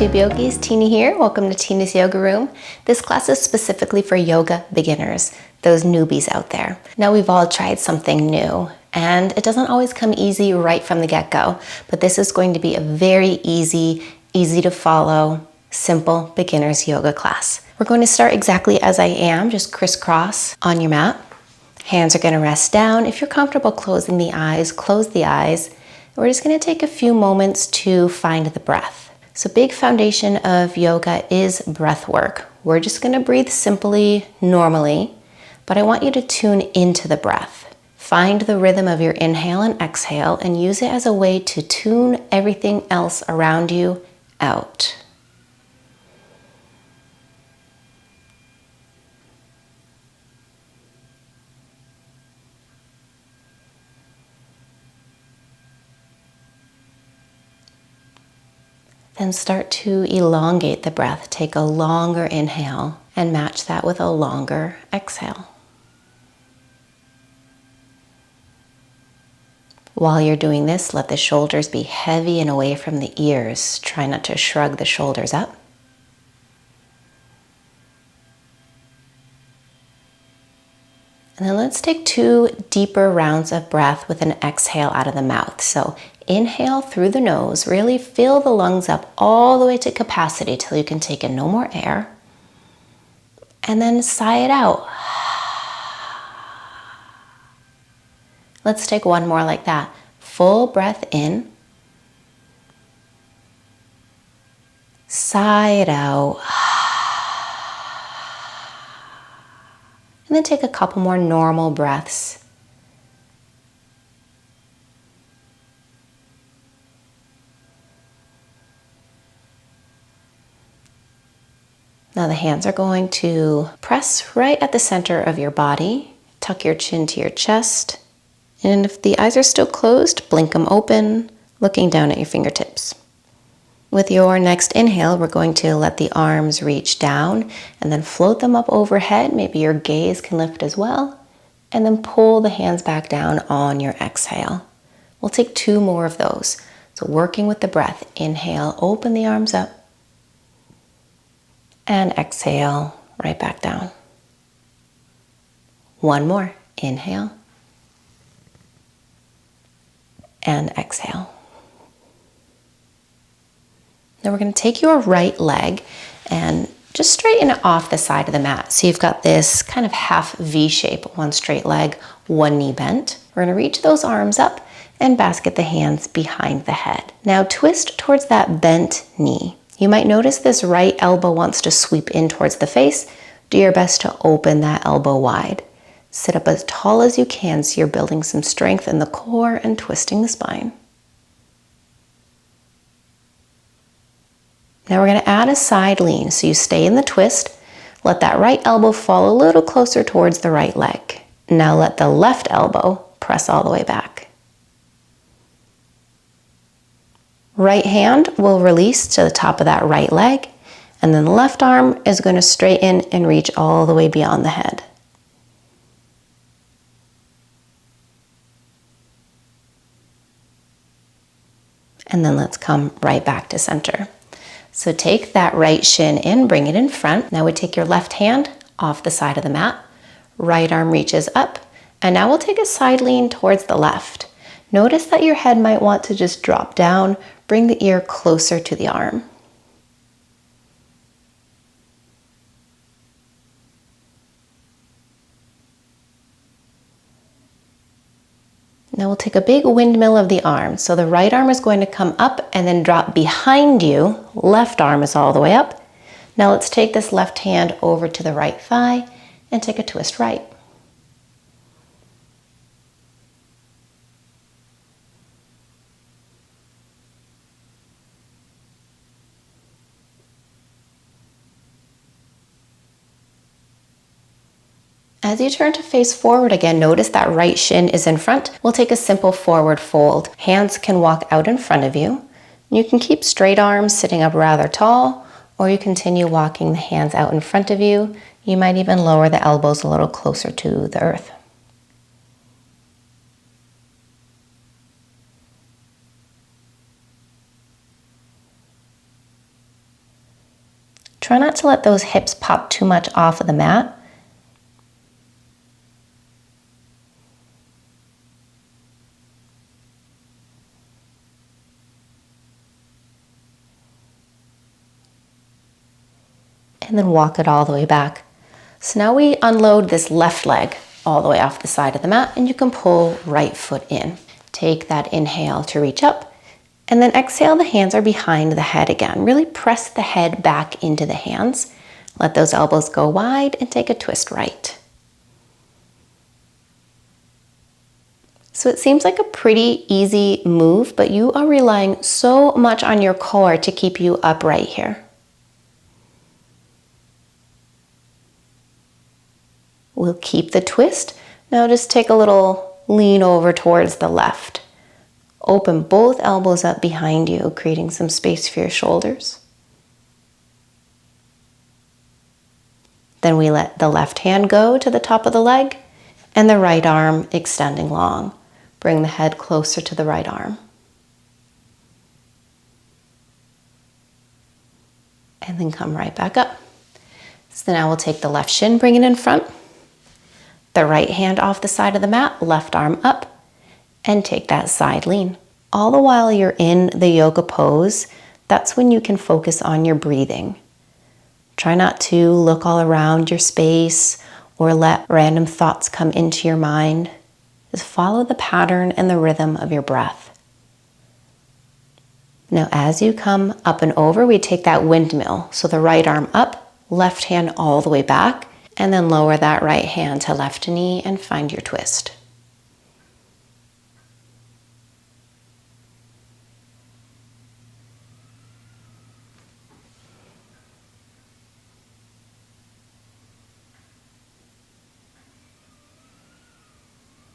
YouTube yogis, Tina here. Welcome to Tina's Yoga Room. This class is specifically for yoga beginners, those newbies out there. Now we've all tried something new and it doesn't always come easy right from the get-go, but this is going to be a very easy to follow, simple beginner's yoga class. We're going to start exactly as I am, just crisscross on your mat. Hands are going to rest down. If you're comfortable closing the eyes, close the eyes. We're just going to take a few moments to find the breath. So big foundation of yoga is breath work. We're just going to breathe simply, normally, but I want you to tune into the breath. Find the rhythm of your inhale and exhale and use it as a way to tune everything else around you out. Then start to elongate the breath. Take a longer inhale and match that with a longer exhale. While you're doing this, let the shoulders be heavy and away from the ears. Try not to shrug the shoulders up. And then let's take 2 deeper rounds of breath with an exhale out of the mouth. So inhale through the nose, really fill the lungs up all the way to capacity till you can take in no more air. And then sigh it out. Let's take one more like that. Full breath in. Sigh it out. And then take a couple more normal breaths. Now the hands are going to press right at the center of your body. Tuck your chin to your chest. And if the eyes are still closed, blink them open, looking down at your fingertips. With your next inhale, we're going to let the arms reach down and then float them up overhead. Maybe your gaze can lift as well. And then pull the hands back down on your exhale. We'll take 2 more of those. So working with the breath, inhale, open the arms up. And exhale, right back down. One more, inhale. And exhale. Now we're going to take your right leg and just straighten it off the side of the mat. So you've got this kind of half V shape, one straight leg, one knee bent. We're going to reach those arms up and basket the hands behind the head. Now twist towards that bent knee. You might notice this right elbow wants to sweep in towards the face. Do your best to open that elbow wide. Sit up as tall as you can so you're building some strength in the core and twisting the spine. Now we're going to add a side lean. So you stay in the twist. Let that right elbow fall a little closer towards the right leg. Now let the left elbow press all the way back. Right hand will release to the top of that right leg. And then the left arm is going to straighten and reach all the way beyond the head. And then let's come right back to center. So take that right shin in, bring it in front. Now we take your left hand off the side of the mat. Right arm reaches up. And now we'll take a side lean towards the left. Notice that your head might want to just drop down. Bring the ear closer to the arm. Now we'll take a big windmill of the arm. So the right arm is going to come up and then drop behind you. Left arm is all the way up. Now let's take this left hand over to the right thigh and take a twist right. As you turn to face forward again, notice that right shin is in front. We'll take a simple forward fold. Hands can walk out in front of you. You can keep straight arms sitting up rather tall, or you continue walking the hands out in front of you. You might even lower the elbows a little closer to the earth. Try not to let those hips pop too much off of the mat. And then walk it all the way back. So now we unload this left leg all the way off the side of the mat, and you can pull right foot in. Take that inhale to reach up, and then exhale, the hands are behind the head again. Really press the head back into the hands. Let those elbows go wide and take a twist right. So it seems like a pretty easy move, but you are relying so much on your core to keep you upright here. We'll keep the twist. Now just take a little lean over towards the left. Open both elbows up behind you, creating some space for your shoulders. Then we let the left hand go to the top of the leg and the right arm extending long. Bring the head closer to the right arm. And then come right back up. So now we'll take the left shin, bring it in front. The right hand off the side of the mat, left arm up, and take that side lean. All the while you're in the yoga pose, that's when you can focus on your breathing. Try not to look all around your space or let random thoughts come into your mind. Just follow the pattern and the rhythm of your breath. Now as you come up and over, we take that windmill. So the right arm up, left hand all the way back, and then lower that right hand to left knee and find your twist.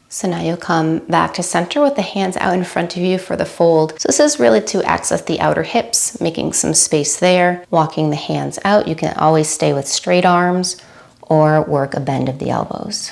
So now you'll come back to center with the hands out in front of you for the fold. So this is really to access the outer hips, making some space there, walking the hands out. You can always stay with straight arms or work a bend of the elbows.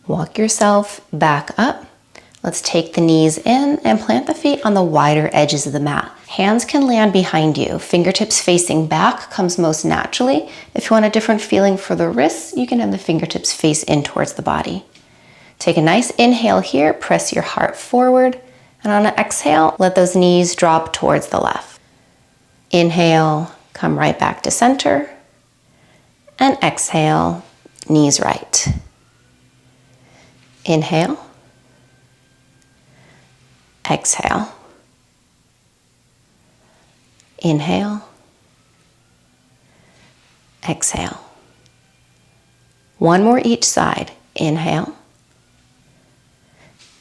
Walk yourself back up. Let's take the knees in and plant the feet on the wider edges of the mat. Hands can land behind you. Fingertips facing back comes most naturally. If you want a different feeling for the wrists, you can have the fingertips face in towards the body. Take a nice inhale here, press your heart forward, and on an exhale, let those knees drop towards the left. Inhale, come right back to center, and exhale, knees right. Inhale. Exhale. Inhale. Exhale. One more each side. Inhale.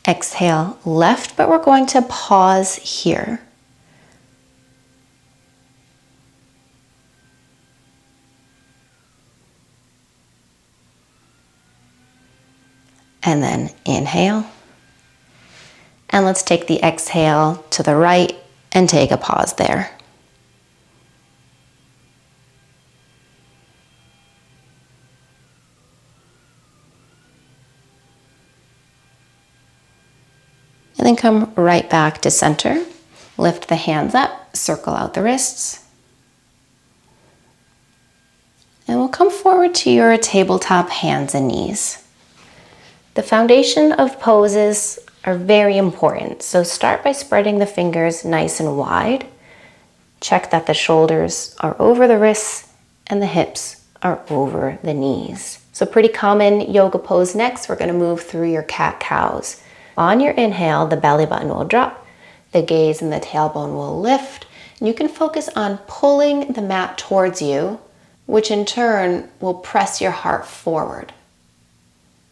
Exhale, left, but we're going to pause here. And then inhale. And let's take the exhale to the right and take a pause there. And then come right back to center. Lift the hands up, circle out the wrists. And we'll come forward to your tabletop hands and knees. The foundation of poses are very important. So start by spreading the fingers nice and wide. Check that the shoulders are over the wrists and the hips are over the knees. So pretty common yoga pose next. We're going to move through your cat-cows. On your inhale, the belly button will drop, the gaze and the tailbone will lift. And you can focus on pulling the mat towards you, which in turn will press your heart forward.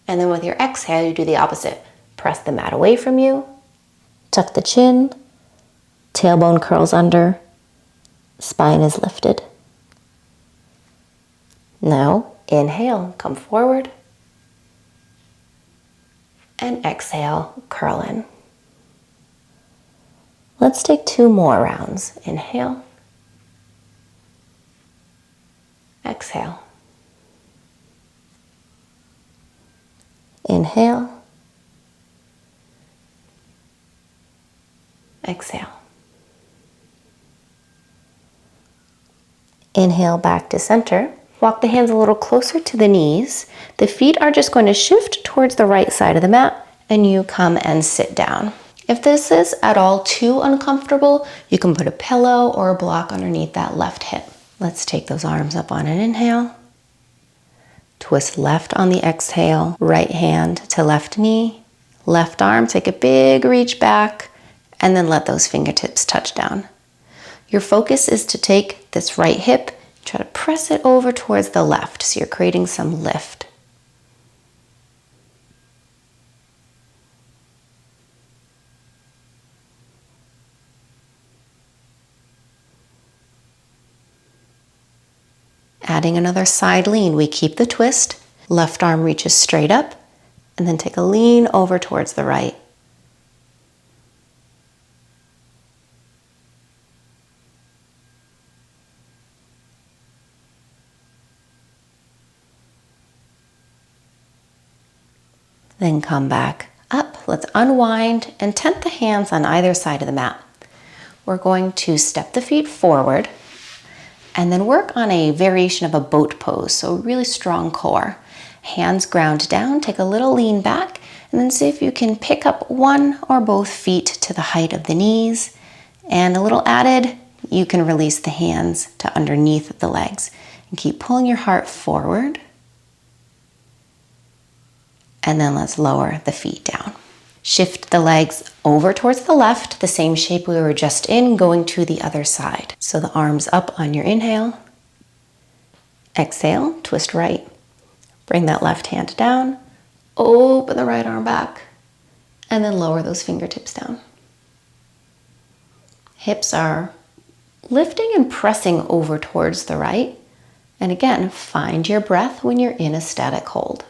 And then with your exhale, you do the opposite. Press the mat away from you, tuck the chin, tailbone curls under, spine is lifted. Now, inhale, come forward. And exhale, curl in. Let's take 2 more rounds. Inhale. Exhale. Inhale. Exhale. Inhale back to center. Walk the hands a little closer to the knees. The feet are just going to shift towards the right side of the mat, and you come and sit down. If this is at all too uncomfortable, you can put a pillow or a block underneath that left hip. Let's take those arms up on an inhale. Twist left on the exhale, right hand to left knee, left arm, take a big reach back, and then let those fingertips touch down. Your focus is to take this right hip, try to press it over towards the left, so you're creating some lift. Adding another side lean, we keep the twist, left arm reaches straight up, and then take a lean over towards the right. Then come back up. Let's unwind and tent the hands on either side of the mat. We're going to step the feet forward and then work on a variation of a boat pose, so really strong core. Hands ground down, take a little lean back, and then see if you can pick up one or both feet to the height of the knees. And a little added, you can release the hands to underneath the legs. And keep pulling your heart forward. And then let's lower the feet down. Shift the legs over towards the left, the same shape we were just in, going to the other side. So the arms up on your inhale. Exhale, twist right. Bring that left hand down, open the right arm back, and then lower those fingertips down. Hips are lifting and pressing over towards the right. And again, find your breath when you're in a static hold.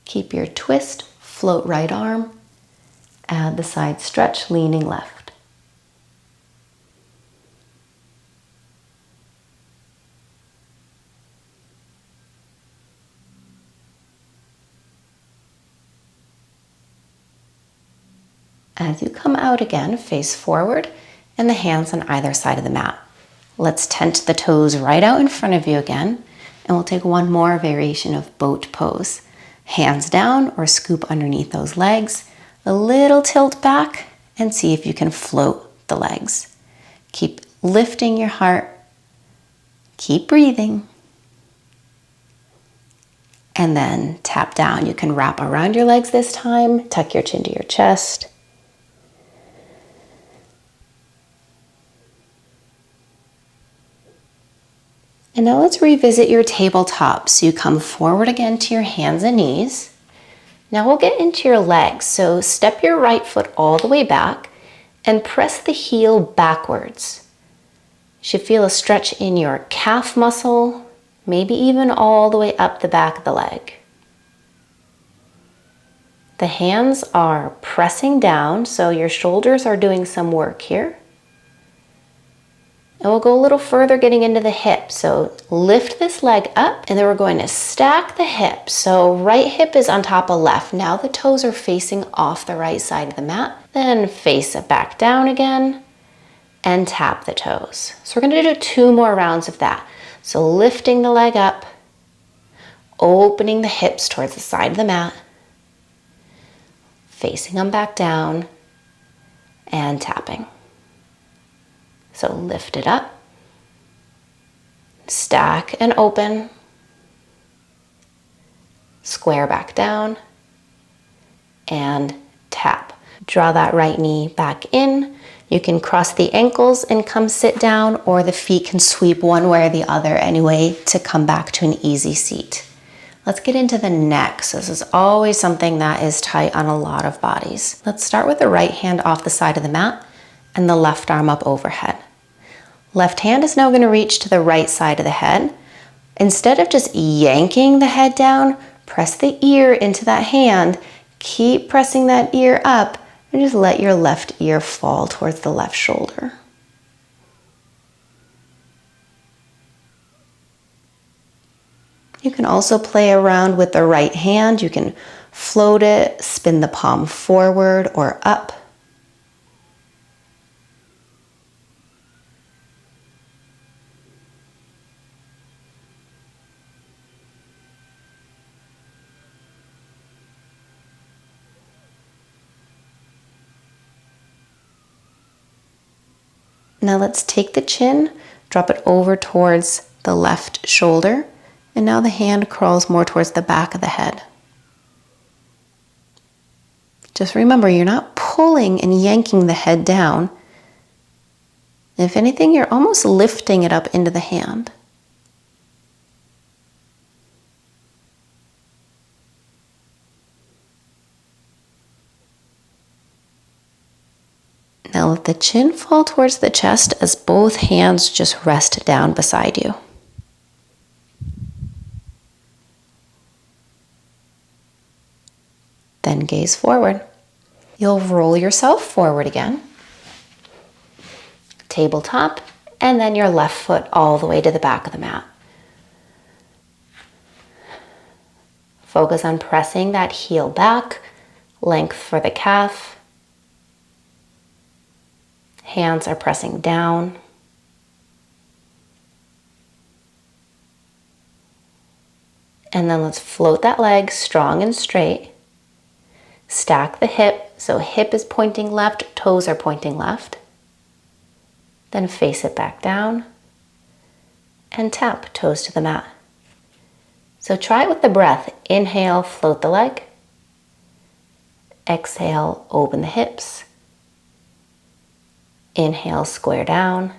Keep your twist, float right arm, add the side stretch, leaning left. As you come out again, face forward and the hands on either side of the mat. Let's tent the toes right out in front of you again, and we'll take one more variation of boat pose. Hands down or scoop underneath those legs, a little tilt back, and see if you can float the legs. Keep lifting your heart, keep breathing, and then tap down. You can wrap around your legs this time, tuck your chin to your chest. And now let's revisit your tabletop. So you come forward again to your hands and knees. Now we'll get into your legs. So step your right foot all the way back and press the heel backwards. You should feel a stretch in your calf muscle, maybe even all the way up the back of the leg. The hands are pressing down, so your shoulders are doing some work here. And we'll go a little further getting into the hip. So lift this leg up and then we're going to stack the hips. So right hip is on top of left. Now the toes are facing off the right side of the mat. Then face it back down again and tap the toes. So we're going to do 2 more rounds of that. So lifting the leg up, opening the hips towards the side of the mat, facing them back down and tapping. So lift it up, stack and open, square back down, and tap. Draw that right knee back in. You can cross the ankles and come sit down, or the feet can sweep one way or the other anyway to come back to an easy seat. Let's get into the neck. So this is always something that is tight on a lot of bodies. Let's start with the right hand off the side of the mat and the left arm up overhead. Left hand is now going to reach to the right side of the head. Instead of just yanking the head down, press the ear into that hand. Keep pressing that ear up and just let your left ear fall towards the left shoulder. You can also play around with the right hand. You can float it, spin the palm forward or up. Now let's take the chin, drop it over towards the left shoulder, and now the hand crawls more towards the back of the head. Just remember, you're not pulling and yanking the head down. If anything, you're almost lifting it up into the hand. Now let the chin fall towards the chest as both hands just rest down beside you. Then gaze forward. You'll roll yourself forward again. Tabletop, and then your left foot all the way to the back of the mat. Focus on pressing that heel back, length for the calf. Hands are pressing down. And then let's float that leg strong and straight. Stack the hip, so hip is pointing left, toes are pointing left. Then face it back down and tap toes to the mat. So try it with the breath. Inhale, float the leg. Exhale, open the hips. Inhale, square down.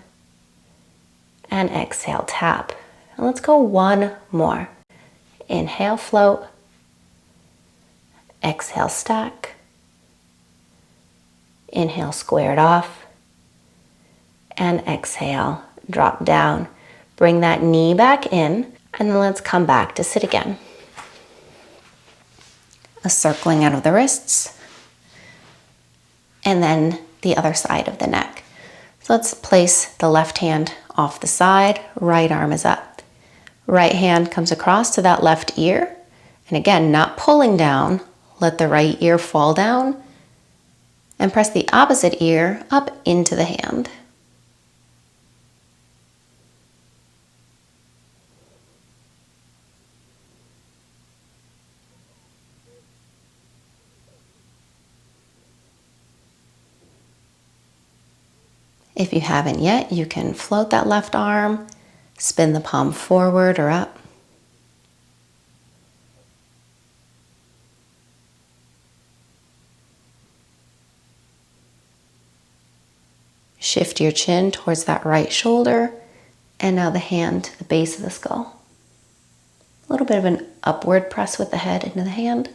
And exhale, tap. And let's go one more. Inhale, float. Exhale, stack. Inhale, square it off. And exhale, drop down. Bring that knee back in, and then let's come back to sit again. A circling out of the wrists, and then the other side of the neck. So let's place the left hand off the side, right arm is up. Right hand comes across to that left ear, and again, not pulling down, let the right ear fall down, and press the opposite ear up into the hand. If you haven't yet, you can float that left arm, spin the palm forward or up. Shift your chin towards that right shoulder, and now the hand to the base of the skull. A little bit of an upward press with the head into the hand.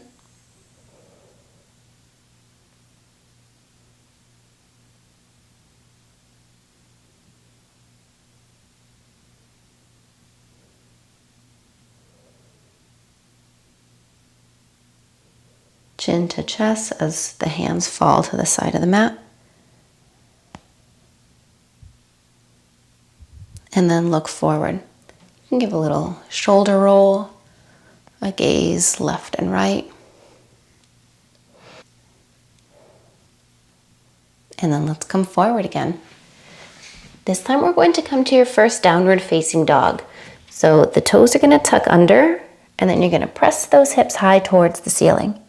Chin to chest as the hands fall to the side of the mat. And then look forward. You can give a little shoulder roll, a gaze left and right. And then let's come forward again. This time we're going to come to your first downward facing dog. So the toes are going to tuck under, and then you're going to press those hips high towards the ceiling.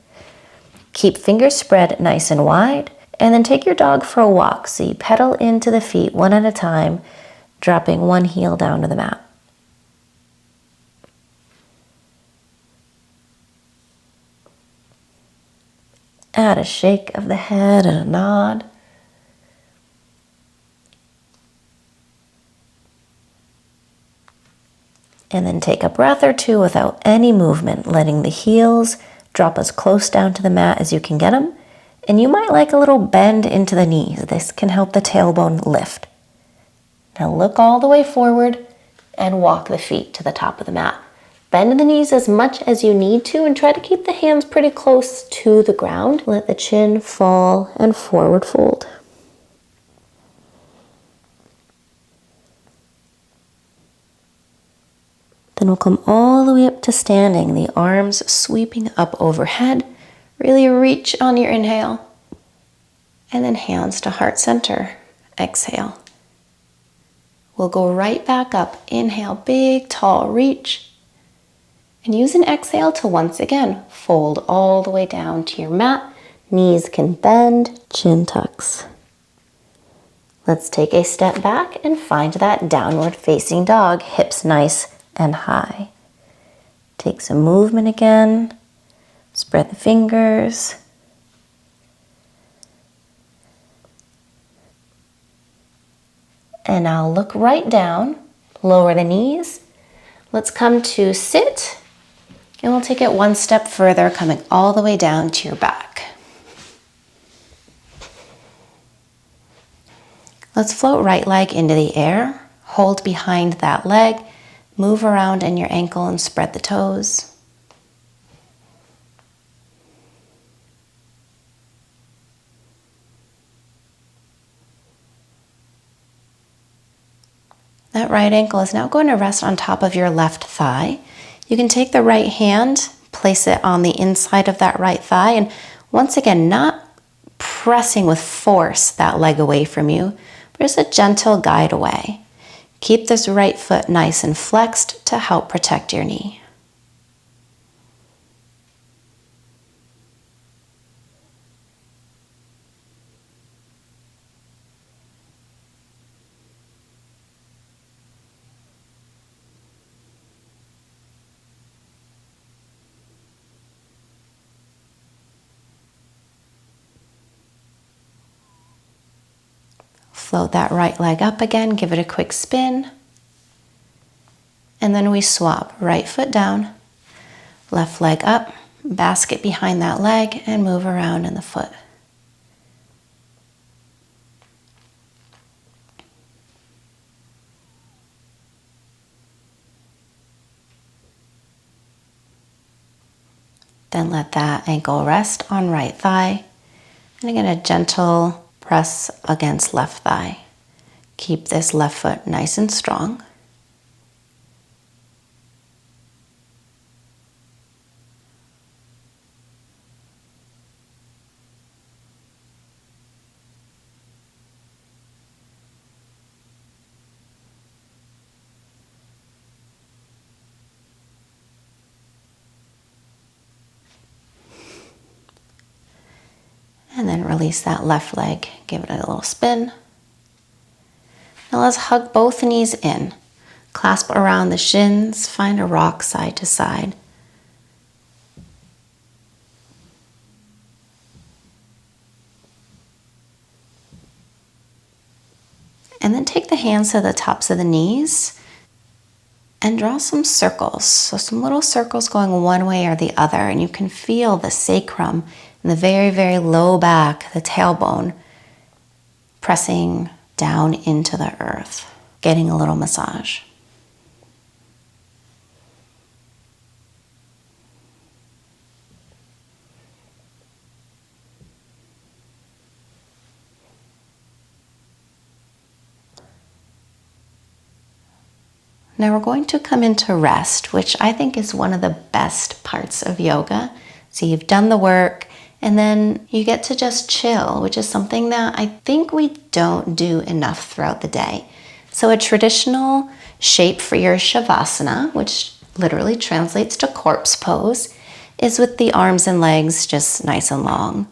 Keep fingers spread nice and wide, and then take your dog for a walk. So you pedal into the feet one at a time, dropping one heel down to the mat. Add a shake of the head and a nod. And then take a breath or two without any movement, letting the heels drop as close down to the mat as you can get them. And you might like a little bend into the knees. This can help the tailbone lift. Now look all the way forward and walk the feet to the top of the mat. Bend the knees as much as you need to and try to keep the hands pretty close to the ground. Let the chin fall and forward fold. Then we'll come all the way up to standing, the arms sweeping up overhead. Really reach on your inhale. And then hands to heart center. Exhale. We'll go right back up. Inhale, big, tall reach. And use an exhale to once again fold all the way down to your mat. Knees can bend, chin tucks. Let's take a step back and find that downward facing dog, hips nice and high. Take some movement again. Spread the fingers. And now look right down, lower the knees. Let's come to sit, and we'll take it one step further, coming all the way down to your back. Let's float right leg into the air, hold behind that leg, move around in your ankle and spread the toes. That right ankle is now going to rest on top of your left thigh. You can take the right hand, place it on the inside of that right thigh, and once again, not pressing with force that leg away from you, but just a gentle guide away. Keep this right foot nice and flexed to help protect your knee. Float that right leg up again, give it a quick spin. And then we swap right foot down, left leg up, basket behind that leg, and move around in the foot. Then let that ankle rest on right thigh. And again, a gentle press against left thigh. Keep this left foot nice and strong. And then release that left leg, give it a little spin. Now let's hug both knees in. Clasp around the shins, find a rock side to side. And then take the hands to the tops of the knees and draw some circles. So some little circles going one way or the other, and you can feel the sacrum in the very, very low back, the tailbone, pressing down into the earth, getting a little massage. Now we're going to come into rest, which I think is one of the best parts of yoga. So you've done the work, and then you get to just chill, which is something that I think we don't do enough throughout the day. So a traditional shape for your Shavasana, which literally translates to corpse pose, is with the arms and legs just nice and long.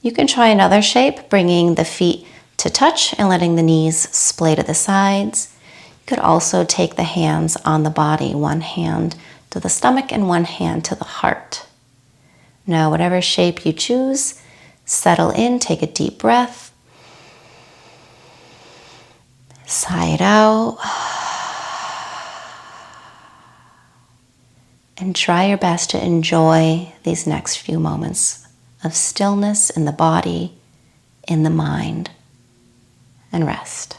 You can try another shape, bringing the feet to touch and letting the knees splay to the sides. You could also take the hands on the body, one hand to the stomach and one hand to the heart. Now, whatever shape you choose, settle in, take a deep breath. Sigh it out. And try your best to enjoy these next few moments of stillness in the body, in the mind, and rest.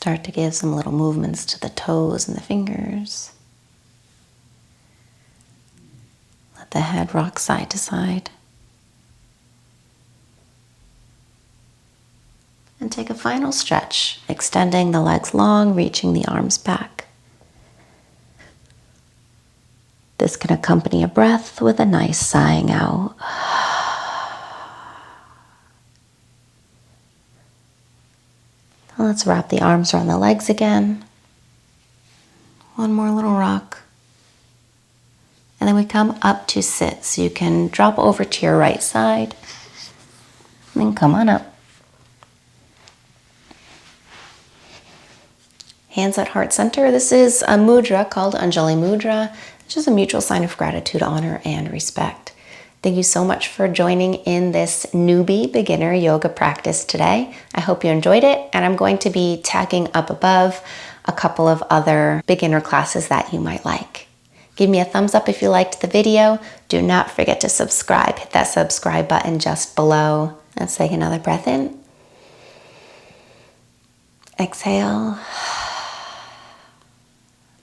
Start to give some little movements to the toes and the fingers. Let the head rock side to side. And take a final stretch, extending the legs long, reaching the arms back. This can accompany a breath with a nice sighing out. Let's wrap the arms around the legs again. One more little rock. And then we come up to sit. So you can drop over to your right side. And then come on up. Hands at heart center. This is a mudra called Anjali Mudra, which is a mutual sign of gratitude, honor, and respect. Thank you so much for joining in this newbie beginner yoga practice today. I hope you enjoyed it, and I'm going to be tagging up above a couple of other beginner classes that you might like. Give me a thumbs up if you liked the video. Do not forget to subscribe. Hit that subscribe button just below. Let's take another breath in. Exhale.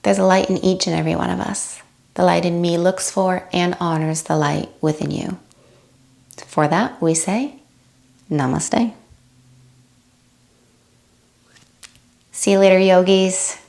There's a light in each and every one of us. The light in me looks for and honors the light within you. For that, we say, Namaste. See you later, yogis.